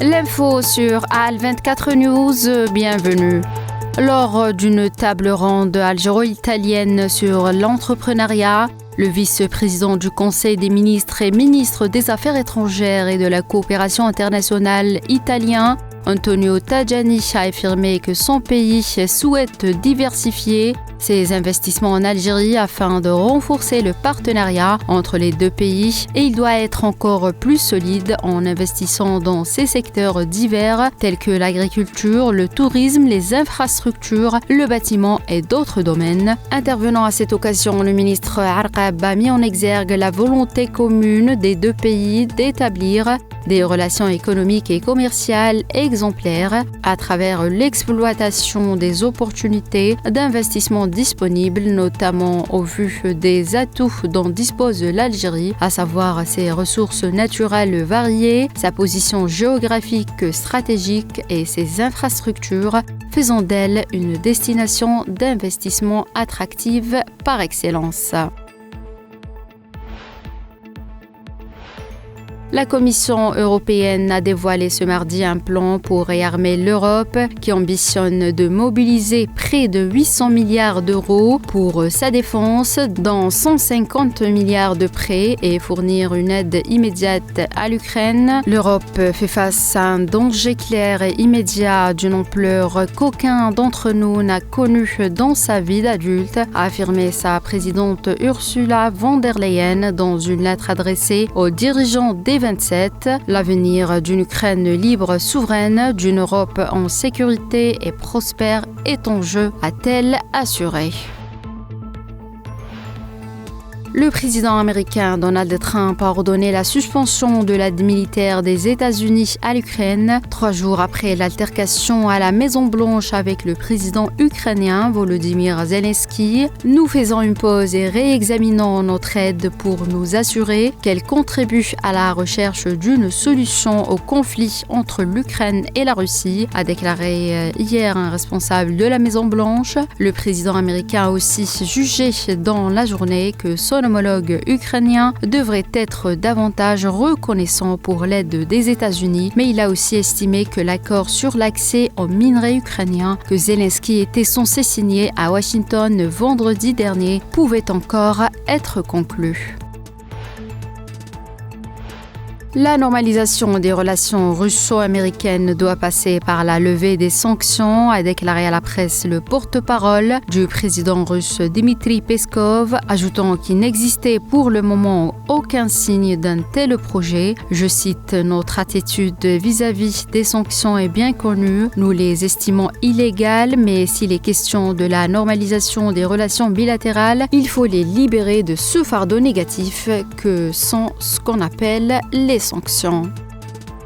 L'info sur AL24 News, bienvenue. Lors d'une table ronde algéro-italienne sur l'entrepreneuriat, le vice-président du Conseil des ministres et ministre des Affaires étrangères et de la coopération internationale italien, Antonio Tajani, a affirmé que son pays souhaite diversifier ses investissements en Algérie afin de renforcer le partenariat entre les deux pays et il doit être encore plus solide en investissant dans ces secteurs divers tels que l'agriculture, le tourisme, les infrastructures, le bâtiment et d'autres domaines. Intervenant à cette occasion, le ministre Arqab a mis en exergue la volonté commune des deux pays d'établir des relations économiques et commerciales exemplaires à travers l'exploitation des opportunités d'investissement disponibles, notamment au vu des atouts dont dispose l'Algérie, à savoir ses ressources naturelles variées, sa position géographique stratégique et ses infrastructures, faisant d'elle une destination d'investissement attractive par excellence. La Commission européenne a dévoilé ce mardi un plan pour réarmer l'Europe qui ambitionne de mobiliser près de 800 milliards d'euros pour sa défense, dont 150 milliards de prêts et fournir une aide immédiate à l'Ukraine. L'Europe fait face à un danger clair et immédiat d'une ampleur qu'aucun d'entre nous n'a connue dans sa vie d'adulte, a affirmé sa présidente Ursula von der Leyen dans une lettre adressée aux dirigeants des 27, l'avenir d'une Ukraine libre, souveraine, d'une Europe en sécurité et prospère est en jeu, a-t-elle assuré. Le président américain Donald Trump a ordonné la suspension de l'aide militaire des États-Unis à l'Ukraine 3 jours après l'altercation à la Maison-Blanche avec le président ukrainien Volodymyr Zelensky. Nous faisons une pause et réexaminons notre aide pour nous assurer qu'elle contribue à la recherche d'une solution au conflit entre l'Ukraine et la Russie, a déclaré hier un responsable de la Maison-Blanche. Le président américain a aussi jugé dans la journée que son homologue ukrainien devrait être davantage reconnaissant pour l'aide des États-Unis, mais il a aussi estimé que l'accord sur l'accès aux minerais ukrainiens que Zelensky était censé signer à Washington vendredi dernier pouvait encore être conclu. La normalisation des relations russo-américaines doit passer par la levée des sanctions, a déclaré à la presse le porte-parole du président russe Dmitry Peskov, ajoutant qu'il n'existait pour le moment aucun signe d'un tel projet. Je cite: « Notre attitude vis-à-vis des sanctions est bien connue. Nous les estimons illégales, mais s'il est question de la normalisation des relations bilatérales, il faut les libérer de ce fardeau négatif que sont ce qu'on appelle les sanctions. »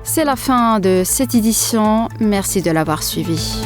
C'est la fin de cette édition. Merci de l'avoir suivi.